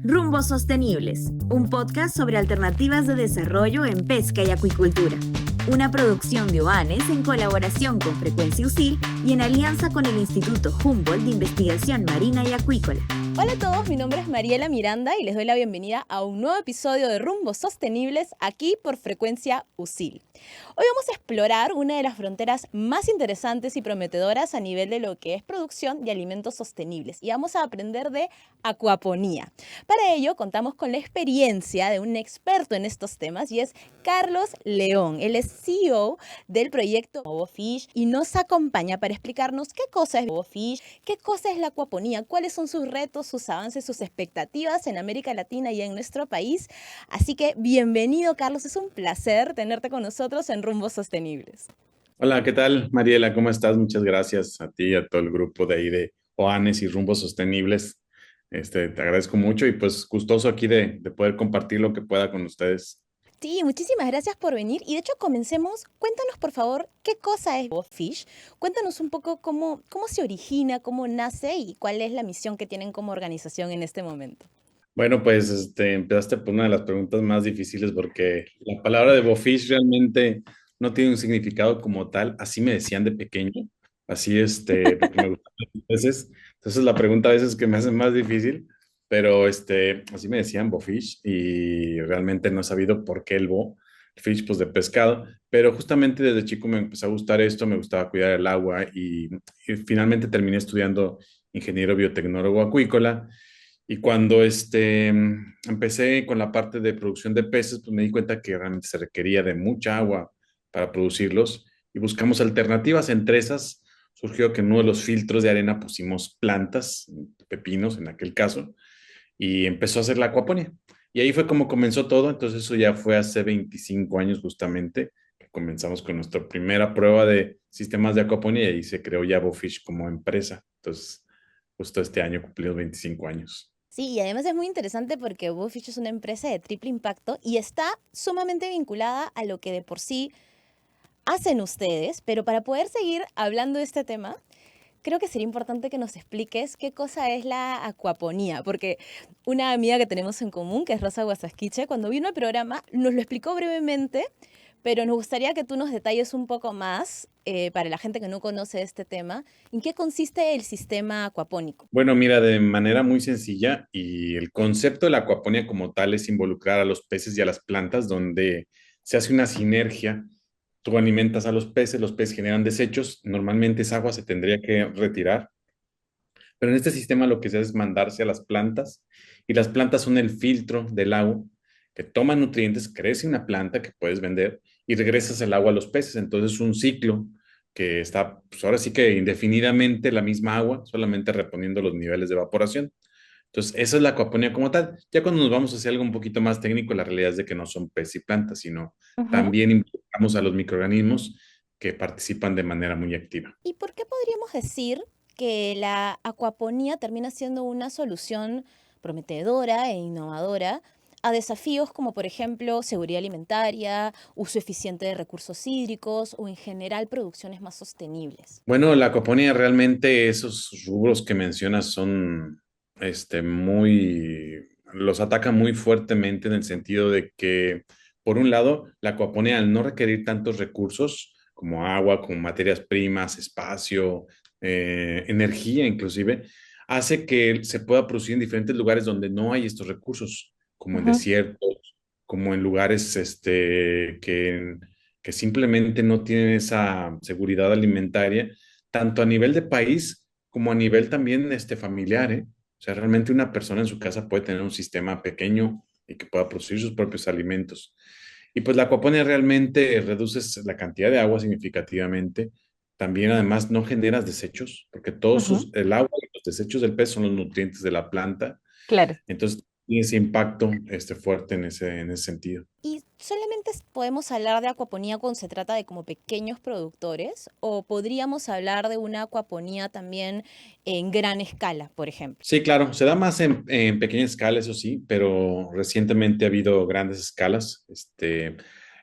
Rumbos Sostenibles, un podcast sobre alternativas de desarrollo en pesca y acuicultura. Una producción de OANES en colaboración con Frecuencia USIL y en alianza con el Instituto Humboldt de Investigación Marina y Acuícola. Hola a todos, mi nombre es Mariela Miranda y les doy la bienvenida a un nuevo episodio de Rumbos Sostenibles aquí por Frecuencia USIL. Hoy vamos a explorar una de las fronteras más interesantes y prometedoras a nivel de lo que es producción de alimentos sostenibles y vamos a aprender de acuaponía. Para ello contamos con la experiencia de un experto en estos temas y es Carlos León. Él es CEO del proyecto Bobofish y nos acompaña para explicarnos qué cosa es Bobofish, qué cosa es la acuaponía, cuáles son sus retos, sus avances, sus expectativas en América Latina y en nuestro país. Así que bienvenido, Carlos, es un placer tenerte con nosotros en Rumbos Sostenibles. Hola, ¿qué tal, Mariela? ¿Cómo estás? Muchas gracias a ti y a todo el grupo de ahí de OANES y Rumbos Sostenibles. Te agradezco mucho y pues gustoso aquí de poder compartir lo que pueda con ustedes. Sí, muchísimas gracias por venir. Y de hecho, comencemos. Cuéntanos, por favor, qué cosa es Bobofish. Cuéntanos un poco cómo se origina, cómo nace y cuál es la misión que tienen como organización en este momento. Bueno, pues empezaste por una de las preguntas más difíciles porque la palabra de bofish realmente no tiene un significado como tal. Así me decían de pequeño, así porque me gustan los peces. Entonces la pregunta a veces que me hace más difícil, pero así me decían bofish y realmente no he sabido por qué el bo, fish pues de pescado, pero justamente desde chico me empezó a gustar esto, me gustaba cuidar el agua y finalmente terminé estudiando ingeniero biotecnólogo acuícola. Y cuando empecé con la parte de producción de peces, pues me di cuenta que realmente se requería de mucha agua para producirlos y buscamos alternativas. Entre esas surgió que en uno de los filtros de arena pusimos plantas, pepinos en aquel caso, y empezó a hacer la acuaponía. Y ahí fue como comenzó todo. Entonces eso ya fue hace 25 años justamente, que comenzamos con nuestra primera prueba de sistemas de acuaponía y ahí se creó ya Bofish como empresa. Entonces, justo este año cumplimos 25 años. Sí, y además es muy interesante porque Bobofish es una empresa de triple impacto y está sumamente vinculada a lo que de por sí hacen ustedes, pero para poder seguir hablando de este tema, creo que sería importante que nos expliques qué cosa es la acuaponía, porque una amiga que tenemos en común, que es Rosa Guasasquiche, cuando vino al programa nos lo explicó brevemente, pero nos gustaría que tú nos detalles un poco más, para la gente que no conoce este tema, en qué consiste el sistema acuapónico. Bueno, mira, de manera muy sencilla y el concepto de la acuaponía como tal es involucrar a los peces y a las plantas donde se hace una sinergia. Tú alimentas a los peces generan desechos, normalmente esa agua se tendría que retirar, pero en este sistema lo que se hace es mandarse a las plantas y las plantas son el filtro del agua que toma nutrientes, crece una planta que puedes vender y regresas el agua a los peces. Entonces es un ciclo que está, pues ahora sí que indefinidamente la misma agua, solamente reponiendo los niveles de evaporación. Entonces, esa es la acuaponía como tal. Ya cuando nos vamos hacia algo un poquito más técnico, la realidad es de que no son peces y plantas, sino Ujú. también involucramos a los microorganismos que participan de manera muy activa. ¿Y por qué podríamos decir que la acuaponía termina siendo una solución prometedora e innovadora a desafíos como, por ejemplo, seguridad alimentaria, uso eficiente de recursos hídricos o en general producciones más sostenibles? Bueno, la acuaponía realmente esos rubros que mencionas son los ataca muy fuertemente en el sentido de que, por un lado, la acuaponía al no requerir tantos recursos como agua, como materias primas, espacio, energía inclusive, hace que se pueda producir en diferentes lugares donde no hay estos recursos, como en Ujú. desiertos, como en lugares que simplemente no tienen esa seguridad alimentaria, tanto a nivel de país como a nivel también familiar, ¿eh? O sea, realmente una persona en su casa puede tener un sistema pequeño y que pueda producir sus propios alimentos. Y pues la acuaponía realmente reduces la cantidad de agua significativamente. También además no generas desechos, porque Ujú. el agua y los desechos del pez son los nutrientes de la planta. Claro. Entonces, tiene ese impacto fuerte en ese sentido. ¿Y solamente podemos hablar de acuaponía cuando se trata de como pequeños productores? ¿O podríamos hablar de una acuaponía también en gran escala, por ejemplo? Sí, claro, se da más en pequeña escala, eso sí, pero recientemente ha habido grandes escalas.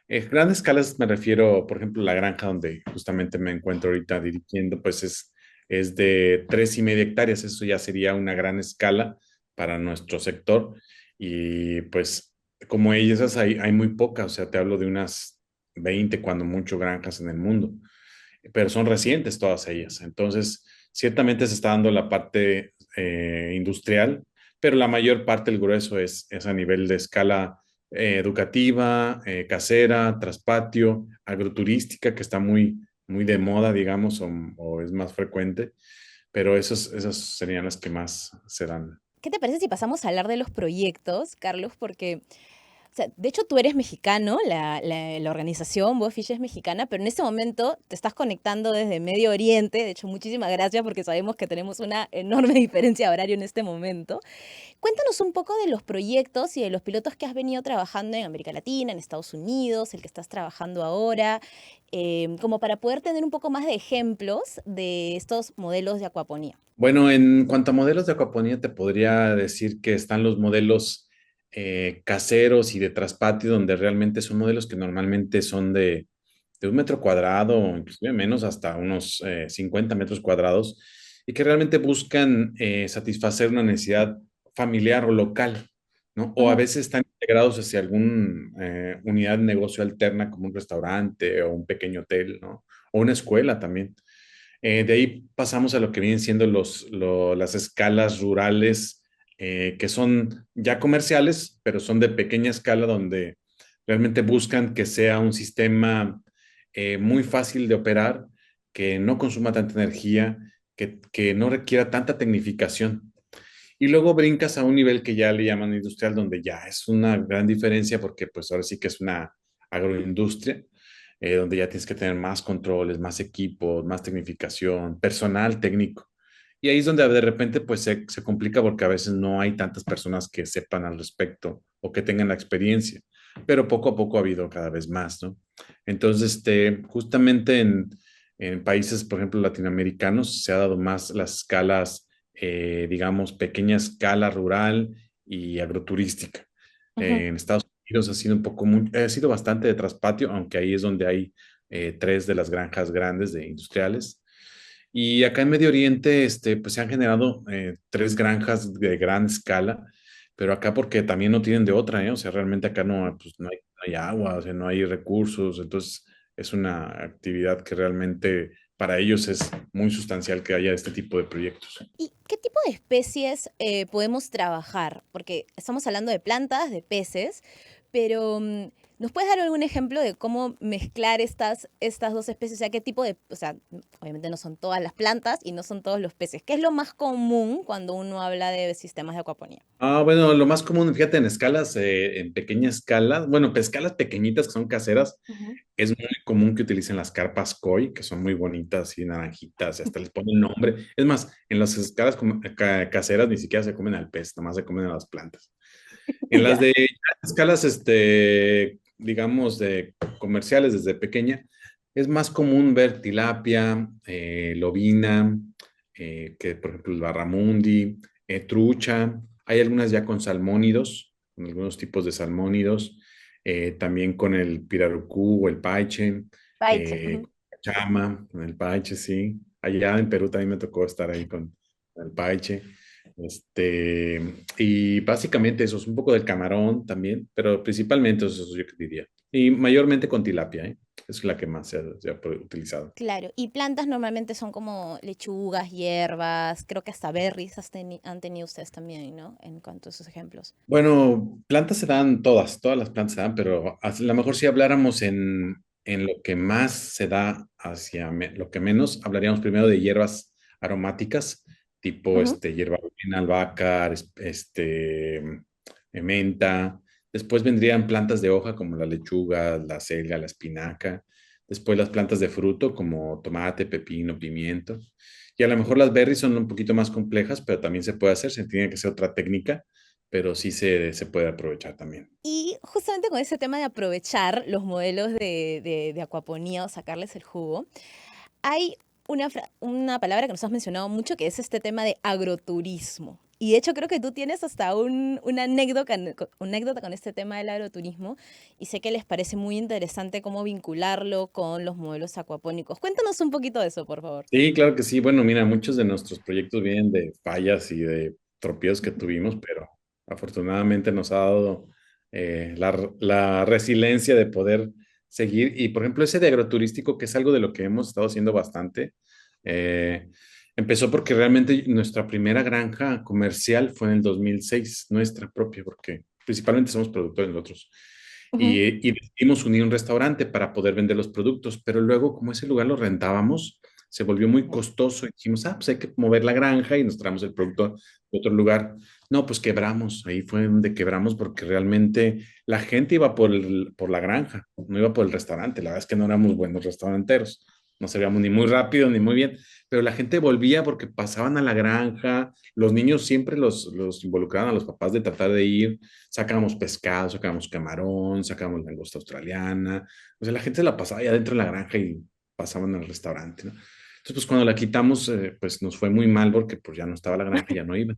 Grandes escalas me refiero, por ejemplo, la granja donde justamente me encuentro ahorita dirigiendo, pues es de 3,5 hectáreas, eso ya sería una gran escala, para nuestro sector. Y pues como ellas hay muy pocas, o sea, te hablo de unas 20 cuando mucho, granjas en el mundo, pero son recientes todas ellas. Entonces, ciertamente se está dando la parte industrial, pero la mayor parte, el grueso, es a nivel de escala educativa, casera, traspatio, agroturística, que está muy de moda, digamos, o es más frecuente, pero esas serían las que más se dan. ¿Qué te parece si pasamos a hablar de los proyectos, Carlos? Porque, o sea, de hecho tú eres mexicano, la organización Bofish es mexicana, pero en este momento te estás conectando desde Medio Oriente. De hecho, muchísimas gracias porque sabemos que tenemos una enorme diferencia de horario en este momento. Cuéntanos un poco de los proyectos y de los pilotos que has venido trabajando en América Latina, en Estados Unidos, el que estás trabajando ahora, como para poder tener un poco más de ejemplos de estos modelos de acuaponía. Bueno, en cuanto a modelos de acuaponía, te podría decir que están los modelos caseros y de traspatio, donde realmente son modelos que normalmente son de 1 metro cuadrado o inclusive menos, hasta unos 50 metros cuadrados, y que realmente buscan satisfacer una necesidad familiar o local, ¿no? O a Ujú. veces están integrados hacia alguna unidad de negocio alterna, como un restaurante o un pequeño hotel, ¿no? O una escuela también. De ahí pasamos a lo que vienen siendo las escalas rurales, que son ya comerciales, pero son de pequeña escala, donde realmente buscan que sea un sistema muy fácil de operar, que no consuma tanta energía, que no requiera tanta tecnificación. Y luego brincas a un nivel que ya le llaman industrial, donde ya es una gran diferencia, porque pues ahora sí que es una agroindustria, donde ya tienes que tener más controles, más equipos, más tecnificación, personal técnico. Y ahí es donde de repente pues se complica, porque a veces no hay tantas personas que sepan al respecto o que tengan la experiencia, pero poco a poco ha habido cada vez más, ¿no? Entonces, justamente en países, por ejemplo, latinoamericanos, se ha dado más las escalas, digamos, pequeña escala rural y agroturística. Ujú. En Estados Unidos ha sido ha sido bastante de traspatio, aunque ahí es donde hay tres de las granjas grandes de industriales. Y acá en Medio Oriente, pues se han generado tres granjas de gran escala, pero acá porque también no tienen de otra, ¿eh? O sea, realmente acá no, pues, no hay agua, o sea, no hay recursos, entonces es una actividad que realmente para ellos es muy sustancial que haya este tipo de proyectos. ¿Y qué tipo de especies podemos trabajar? Porque estamos hablando de plantas, de peces, pero ¿nos puedes dar algún ejemplo de cómo mezclar estas dos especies? O sea, qué tipo de, o sea, obviamente no son todas las plantas y no son todos los peces. ¿Qué es lo más común cuando uno habla de sistemas de acuaponía? Bueno, lo más común, fíjate, en escalas, en pequeña escala, bueno, pues, escalas pequeñitas que son caseras, Ujú. es muy común que utilicen las carpas koi, que son muy bonitas y naranjitas, y hasta les ponen nombre. Es más, en las escalas caseras ni siquiera se comen al pez, nomás se comen a las plantas. En las Ya. de escalas, digamos, de comerciales desde pequeña, es más común ver tilapia, lobina, que por ejemplo el barramundi, trucha. Hay algunas ya con salmónidos, con algunos tipos de salmónidos, también con el pirarucú o el paiche, Paiche. Ujú. con la chama, con el paiche, sí. Allá en Perú también me tocó estar ahí con el paiche. Y básicamente eso es un poco del camarón también, pero principalmente eso es yo que diría. Y mayormente con tilapia, ¿eh? Es la que más se ha utilizado. Claro, y plantas normalmente son como lechugas, hierbas, creo que hasta berries han tenido ustedes también, ¿no? En cuanto a esos ejemplos. Bueno, plantas se dan todas las plantas se dan, pero a lo mejor si habláramos en lo que más se da hacia lo que menos, hablaríamos primero de hierbas aromáticas, tipo Ujú. hierbabuena, albahaca, menta. Después vendrían plantas de hoja como la lechuga, la selga, la espinaca. Después las plantas de fruto como tomate, pepino, pimiento. Y a lo mejor las berries son un poquito más complejas, pero también se puede hacer, se tiene que ser otra técnica, pero sí se puede aprovechar también. Y justamente con ese tema de aprovechar los modelos de acuaponía o sacarles el jugo, hay una palabra que nos has mencionado mucho que es este tema de agroturismo. Y de hecho creo que tú tienes hasta una anécdota con este tema del agroturismo y sé que les parece muy interesante cómo vincularlo con los modelos acuapónicos. Cuéntanos un poquito de eso, por favor. Sí, claro que sí. Bueno, mira, muchos de nuestros proyectos vienen de fallas y de tropiezos que tuvimos, pero afortunadamente nos ha dado la resiliencia de poder seguir. Y por ejemplo, ese de agroturístico, que es algo de lo que hemos estado haciendo bastante, eh, empezó porque realmente nuestra primera granja comercial fue en el 2006, nuestra propia, porque principalmente somos productores nosotros. Ujú. Y decidimos unir un restaurante para poder vender los productos, pero luego como ese lugar lo rentábamos, se volvió muy costoso y dijimos, pues hay que mover la granja y nos traemos el producto de otro lugar. No, pues quebramos, ahí fue donde quebramos porque realmente la gente iba por la granja, no iba por el restaurante. La verdad es que no éramos buenos restauranteros, no servíamos ni muy rápido ni muy bien, pero la gente volvía porque pasaban a la granja, los niños siempre los involucraban a los papás de tratar de ir, sacábamos pescado, sacábamos camarón, sacábamos langosta australiana, o sea, la gente se la pasaba ya dentro de la granja y pasaban al restaurante, ¿no? Entonces, pues cuando la quitamos, pues nos fue muy mal porque pues ya no estaba la granja, ya no iba.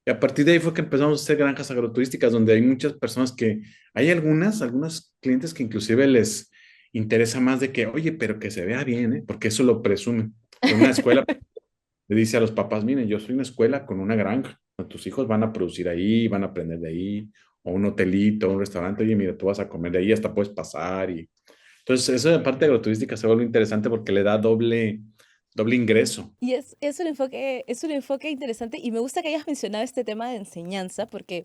Y a partir de ahí fue que empezamos a hacer granjas agroturísticas donde hay muchas personas hay algunos clientes que inclusive les interesa más de que, oye, pero que se vea bien, ¿eh? Porque eso lo presumen. En una escuela le dice a los papás, miren, yo soy una escuela con una granja, tus hijos van a producir ahí, van a aprender de ahí, o un hotelito, un restaurante, oye, mira, tú vas a comer de ahí, hasta puedes pasar. Y entonces, eso de parte agroturística se vuelve interesante porque le da doble ingreso. Y es un enfoque interesante y me gusta que hayas mencionado este tema de enseñanza porque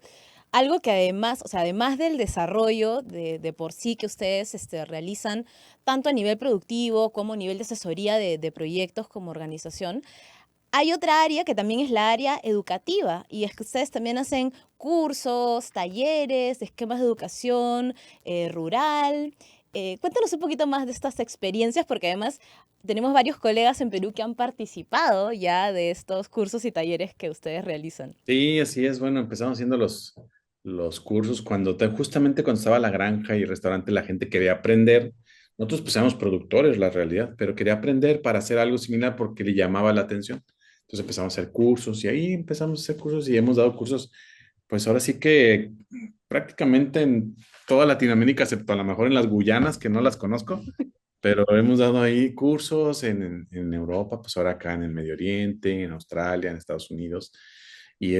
algo que además, o sea, además del desarrollo de por sí que ustedes realizan, tanto a nivel productivo como a nivel de asesoría de proyectos como organización, hay otra área que también es la área educativa y es que ustedes también hacen cursos, talleres, esquemas de educación rural. Cuéntanos un poquito más de estas experiencias porque además tenemos varios colegas en Perú que han participado ya de estos cursos y talleres que ustedes realizan. Sí, así es. Bueno, empezamos haciendo los cursos justamente cuando estaba la granja y el restaurante, la gente quería aprender. Nosotros pues éramos productores, la realidad, pero quería aprender para hacer algo similar porque le llamaba la atención. Entonces empezamos a hacer cursos y ahí empezamos a hacer cursos y hemos dado cursos, pues ahora sí que prácticamente en toda Latinoamérica, excepto a lo mejor en las Guyanas, que no las conozco, pero hemos dado ahí cursos en Europa, pues ahora acá en el Medio Oriente, en Australia, en Estados Unidos. Y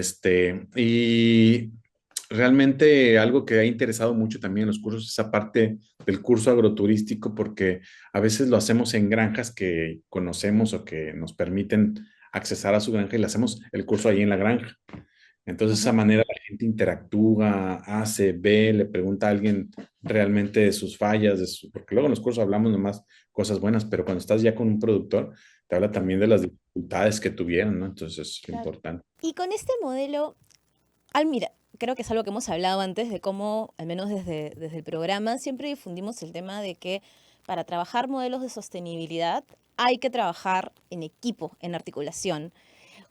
realmente algo que ha interesado mucho también en los cursos es esa parte del curso agroturístico, porque a veces lo hacemos en granjas que conocemos o que nos permiten accesar a su granja y le hacemos el curso ahí en la granja. Entonces, de esa Ujú. manera la gente interactúa, hace, ve, le pregunta a alguien realmente de sus fallas, porque luego en los cursos hablamos nomás cosas buenas, pero cuando estás ya con un productor, te habla también de las dificultades que tuvieron, ¿no? Entonces, es Claro. importante. Y con este modelo, mira, creo que es algo que hemos hablado antes de cómo, al menos desde el programa, siempre difundimos el tema de que para trabajar modelos de sostenibilidad hay que trabajar en equipo, en articulación.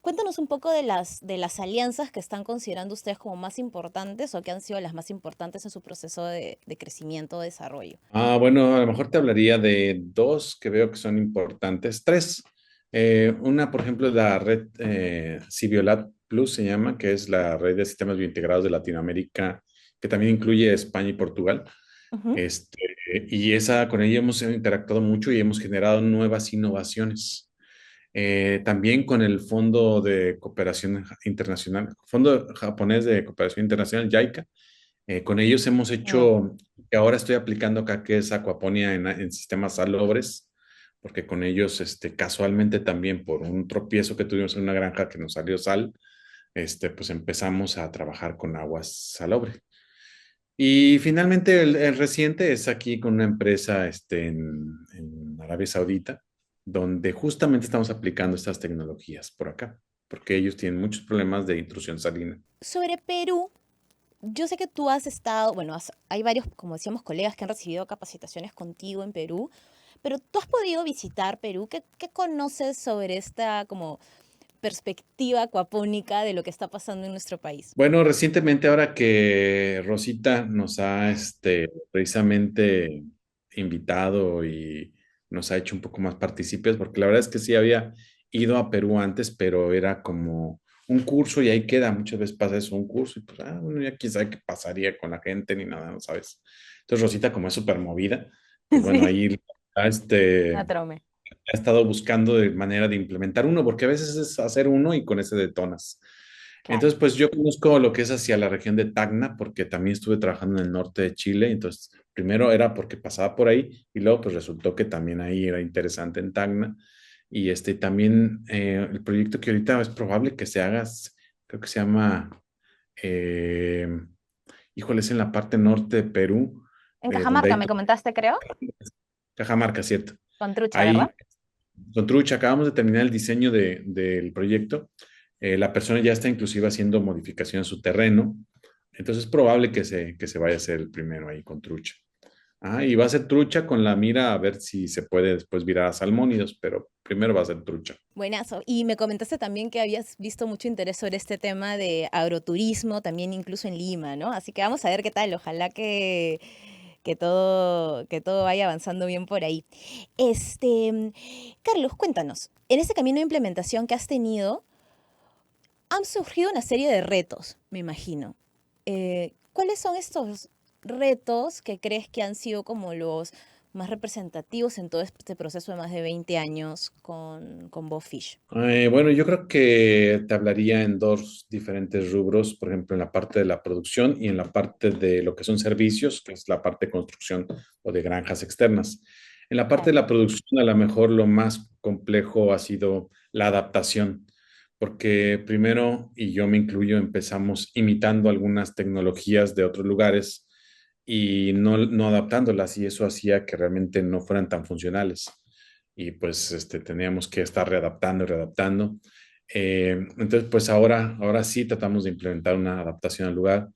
Cuéntanos un poco de las alianzas que están considerando ustedes como más importantes o que han sido las más importantes en su proceso de crecimiento o desarrollo. Bueno, a lo mejor te hablaría de dos que veo que son importantes, tres. Una, por ejemplo, es la red Civiolat Plus, se llama, que es la red de sistemas biointegrados de Latinoamérica, que también incluye España y Portugal. Ujú. Este, y esa, con ella hemos interactuado mucho y hemos generado nuevas innovaciones. También con el Fondo de Cooperación Internacional, Fondo Japonés de Cooperación Internacional, JICA. Con ellos hemos Wow. hecho, que ahora estoy aplicando acá, que es acuaponía en sistemas salobres, porque con ellos, casualmente también por un tropiezo que tuvimos en una granja que nos salió sal, pues empezamos a trabajar con aguas salobre. Y finalmente el reciente es aquí con una empresa en Arabia Saudita, donde justamente estamos aplicando estas tecnologías por acá, porque ellos tienen muchos problemas de intrusión salina. Sobre Perú, yo sé que tú has estado, bueno, hay varios, como decíamos, colegas que han recibido capacitaciones contigo en Perú, pero tú has podido visitar Perú. ¿Qué conoces sobre esta como perspectiva acuapónica de lo que está pasando en nuestro país? Bueno, recientemente ahora que Rosita nos ha precisamente invitado y nos ha hecho un poco más partícipes, porque la verdad es que sí había ido a Perú antes, pero era como un curso y ahí queda, muchas veces pasa eso, un curso y pues, bueno, ya quién sabe qué pasaría con la gente ni nada, ¿no sabes? Entonces Rosita como es súper movida, pues bueno, Sí, ahí la trome. ha estado buscando de manera de implementar uno, porque a veces es hacer uno y con ese detonas. Claro. Entonces, pues yo conozco lo que es hacia la región de Tacna, porque también estuve trabajando en el norte de Chile. Entonces, primero era porque pasaba por ahí y luego pues resultó que también ahí era interesante en Tacna. Y también el proyecto que ahorita es probable que se haga, creo que se llama, eh, híjole, es en la parte norte de Perú, En donde Cajamarca hay me comentaste, creo, Cajamarca, ¿cierto? con trucha, ¿verdad? Ahí, con Trucha, acabamos de terminar el diseño del proyecto. La persona ya está inclusive haciendo modificación en su terreno. Entonces es probable que se vaya a hacer el primero ahí con Trucha. Ah, y va a ser Trucha con la mira a ver si se puede después virar a salmónidos, pero primero va a ser Trucha. Buenazo. Y me comentaste también que habías visto mucho interés sobre este tema de agroturismo, también incluso en Lima, ¿no? Así que vamos a ver qué tal. Ojalá que todo vaya avanzando bien por ahí. Carlos, cuéntanos, en este camino de implementación que has tenido, han surgido una serie de retos, me imagino. ¿Cuáles son estos retos que crees que han sido como los más representativos en todo este proceso de más de 20 años con BoFish? Bueno, yo creo que te hablaría en dos diferentes rubros, por ejemplo, en la parte de la producción y en la parte de lo que son servicios, que es la parte de construcción o de granjas externas. En la parte de Claro. la producción, a lo mejor lo más complejo ha sido la adaptación, porque primero, y yo me incluyo, empezamos imitando algunas tecnologías de otros lugares y no adaptándolas, y eso hacía que realmente no fueran tan funcionales y pues teníamos que estar readaptando y readaptando. Entonces, pues ahora sí tratamos de implementar una adaptación al lugar.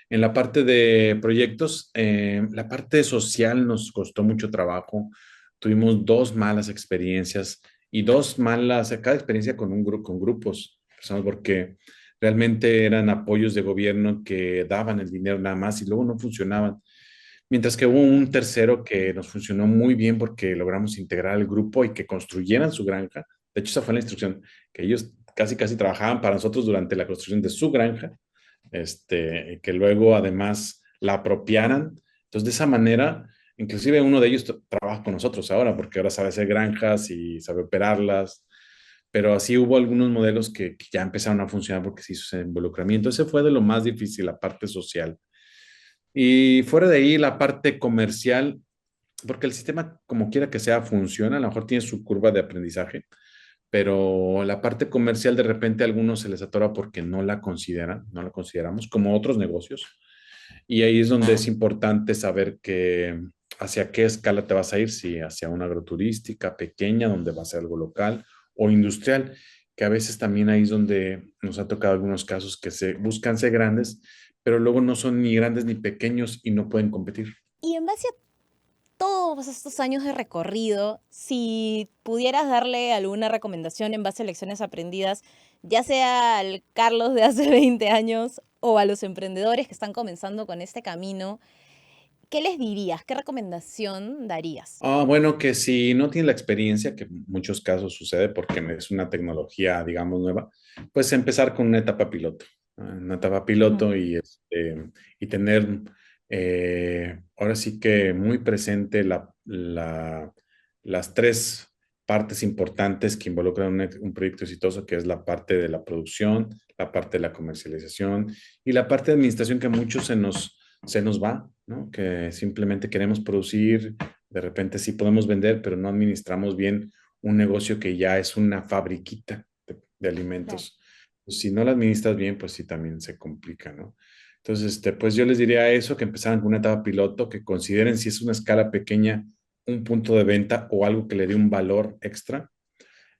En la parte de proyectos, la parte social nos costó mucho trabajo. Tuvimos dos malas experiencias y dos malas, cada experiencia con un grupo, con grupos, personas, porque realmente eran apoyos de gobierno que daban el dinero nada más y luego no funcionaban. Mientras que hubo un tercero que nos funcionó muy bien porque logramos integrar al grupo y que construyeran su granja. De hecho, esa fue la instrucción, que ellos casi, casi trabajaban para nosotros durante la construcción de su granja, que luego además la apropiaran. Entonces, de esa manera, inclusive uno de ellos trabaja con nosotros ahora, porque ahora sabe hacer granjas y sabe operarlas, pero así hubo algunos modelos que ya empezaron a funcionar porque se hizo ese involucramiento. Ese fue de lo más difícil, la parte social. Y fuera de ahí, la parte comercial, porque el sistema, como quiera que sea, funciona, a lo mejor tiene su curva de aprendizaje, pero la parte comercial de repente a algunos se les atora porque no la consideramos como otros negocios. Y ahí es donde es importante saber que hacia qué escala te vas a ir, si hacia una agroturística pequeña, donde va a ser algo local, o industrial, que a veces también ahí es donde nos ha tocado algunos casos que se buscan ser grandes, pero luego no son ni grandes ni pequeños y no pueden competir. Y en base a todos estos años de recorrido, si pudieras darle alguna recomendación en base a lecciones aprendidas, ya sea al Carlos de hace 20 años o a los emprendedores que están comenzando con este camino, ¿qué les dirías? ¿Qué recomendación darías? Bueno, que si no tiene la experiencia, que en muchos casos sucede porque es una tecnología, digamos, nueva, pues empezar con una etapa piloto, ¿no? Una etapa Ujú. piloto y tener ahora sí que muy presente las tres partes importantes que involucran un proyecto exitoso, que es la parte de la producción, la parte de la comercialización y la parte de administración que a muchos se nos va, ¿no? Que simplemente queremos producir, de repente sí podemos vender, pero no administramos bien un negocio que ya es una fabriquita de Claro. alimentos. Pues, si no la administras bien, pues sí también se complica, ¿no? Entonces, pues yo les diría eso, que empezaran con una etapa piloto, que consideren si es una escala pequeña, un punto de venta o algo que le dé un valor extra.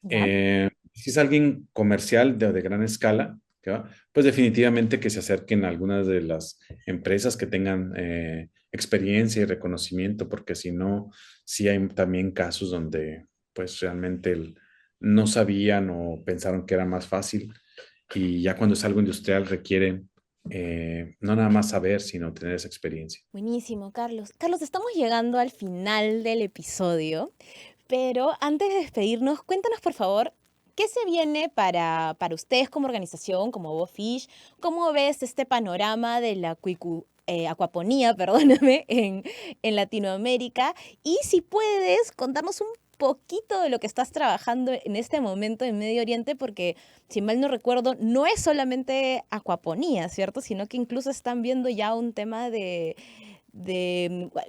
¿Ya? Si es alguien comercial de gran escala, ¿ya? Pues definitivamente que se acerquen a algunas de las empresas que tengan experiencia y reconocimiento, porque si no, sí hay también casos donde pues realmente no sabían o pensaron que era más fácil y ya cuando es algo industrial requiere no nada más saber, sino tener esa experiencia. Buenísimo, Carlos. Carlos, estamos llegando al final del episodio, pero antes de despedirnos, cuéntanos por favor, ¿qué se viene para ustedes como organización, como BoFish? ¿Cómo ves este panorama de la acuaponía, perdóname, en Latinoamérica? Y si puedes contarnos un poquito de lo que estás trabajando en este momento en Medio Oriente? Porque, si mal no recuerdo, no es solamente acuaponía, ¿cierto? Sino que incluso están viendo ya un tema de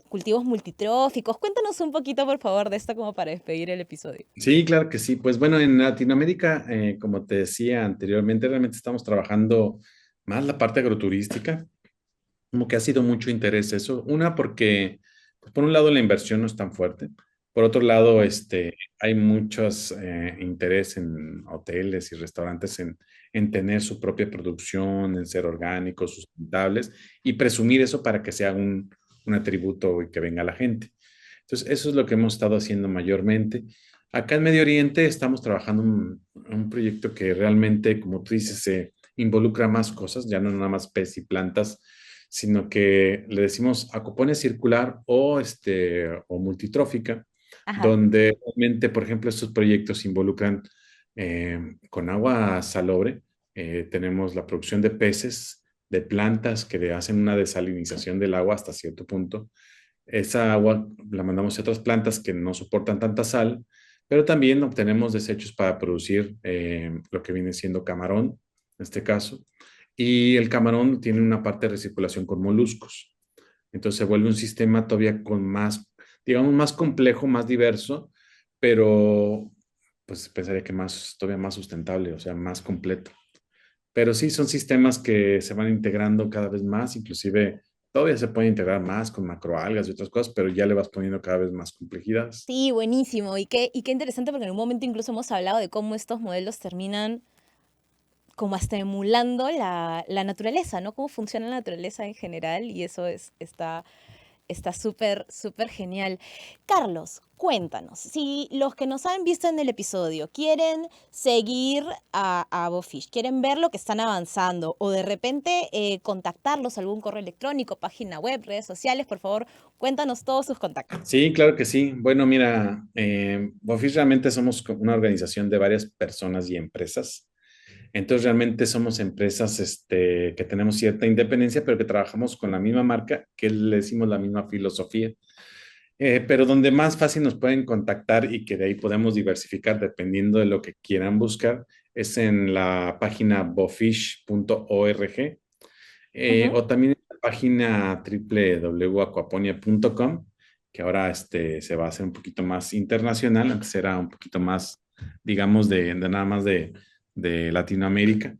cultivos multitróficos. Cuéntanos un poquito, por favor, de esto como para despedir el episodio. Sí, claro que sí. Pues bueno, en Latinoamérica, como te decía anteriormente, realmente estamos trabajando más la parte agroturística, como que ha sido mucho interés eso. Una, porque pues, por un lado la inversión no es tan fuerte. Por otro lado, hay muchos interés en hoteles y restaurantes en tener su propia producción, en ser orgánicos, sustentables y presumir eso para que sea un atributo y que venga la gente. Entonces, eso es lo que hemos estado haciendo mayormente. Acá en Medio Oriente estamos trabajando un proyecto que realmente, como tú dices, se involucra más cosas, ya no nada más peces y plantas, sino que le decimos acoponia circular o multitrófica, Ajá. donde realmente, por ejemplo, estos proyectos involucran con agua salobre, tenemos la producción de peces, de plantas que le hacen una desalinización del agua hasta cierto punto. Esa agua la mandamos a otras plantas que no soportan tanta sal, pero también obtenemos desechos para producir lo que viene siendo camarón, en este caso. Y el camarón tiene una parte de recirculación con moluscos. Entonces se vuelve un sistema todavía con más, digamos, más complejo, más diverso, pero pues pensaría que más, todavía más sustentable, o sea, más completo. Pero sí, son sistemas que se van integrando cada vez más, inclusive todavía se puede integrar más con macroalgas y otras cosas, pero ya le vas poniendo cada vez más complejidades. Sí, buenísimo. Y qué interesante porque en un momento incluso hemos hablado de cómo estos modelos terminan como hasta emulando la naturaleza, ¿no? Cómo funciona la naturaleza en general y eso está súper, súper genial. Carlos, cuéntanos, si los que nos han visto en el episodio quieren seguir a Bofish, quieren ver lo que están avanzando o de repente contactarlos, algún correo electrónico, página web, redes sociales, por favor, cuéntanos todos sus contactos. Sí, claro que sí. Bueno, mira, Bofish realmente somos una organización de varias personas y empresas. Entonces, realmente somos empresas que tenemos cierta independencia, pero que trabajamos con la misma marca, que le decimos la misma filosofía. Pero donde más fácil nos pueden contactar y que de ahí podemos diversificar dependiendo de lo que quieran buscar, es en la página bofish.org Ujú. o también en la página www.aquaponia.com, que ahora se va a hacer un poquito más internacional, antes era un poquito más, digamos, de nada más de Latinoamérica.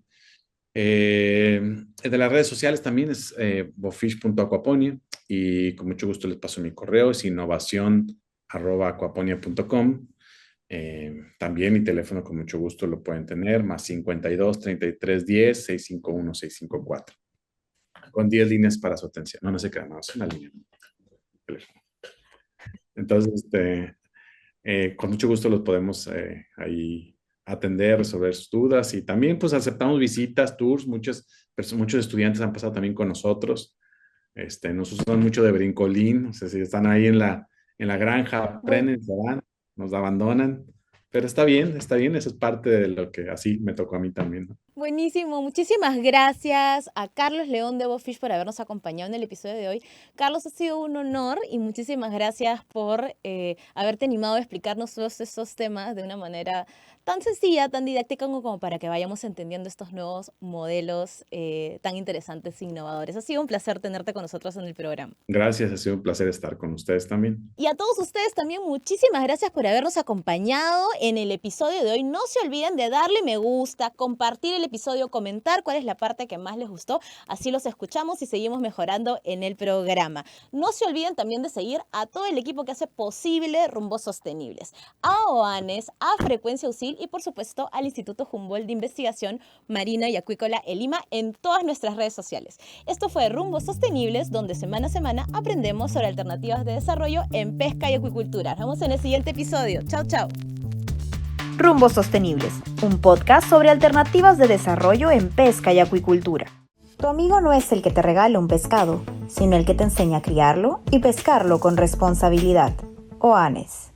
De las redes sociales también es bofish.aquaponia y con mucho gusto les paso mi correo, es innovación@aquaponia.com. También mi teléfono con mucho gusto lo pueden tener, más 52 33 10 651 654 con 10 líneas para su atención. No, no se queda, no, es una línea. Entonces, con mucho gusto los podemos ahí atender, resolver sus dudas y también pues aceptamos visitas, tours, muchos estudiantes han pasado también con nosotros, nos usan mucho de brincolín, o sea, si están ahí en la granja, Bu- aprenden, se van, nos abandonan, pero está bien, eso es parte de lo que así me tocó a mí también, ¿no? Buenísimo, muchísimas gracias a Carlos León de Bofish por habernos acompañado en el episodio de hoy. Carlos, ha sido un honor y muchísimas gracias por haberte animado a explicarnos todos estos temas de una manera tan sencilla, tan didáctica como para que vayamos entendiendo estos nuevos modelos tan interesantes e innovadores. Ha sido un placer tenerte con nosotros en el programa. Gracias, ha sido un placer estar con ustedes también. Y a todos ustedes también muchísimas gracias por habernos acompañado en el episodio de hoy. No se olviden de darle me gusta, compartir el episodio, comentar cuál es la parte que más les gustó. Así los escuchamos y seguimos mejorando en el programa. No se olviden también de seguir a todo el equipo que hace posible Rumbos Sostenibles. A OANES, a Frecuencia USIL y por supuesto al Instituto Humboldt de Investigación Marina y Acuícola en Lima en todas nuestras redes sociales. Esto fue Rumbos Sostenibles, donde semana a semana aprendemos sobre alternativas de desarrollo en pesca y acuicultura. Nos vemos en el siguiente episodio. Chao, chao. Rumbos Sostenibles, un podcast sobre alternativas de desarrollo en pesca y acuicultura. Tu amigo no es el que te regala un pescado, sino el que te enseña a criarlo y pescarlo con responsabilidad. OANES.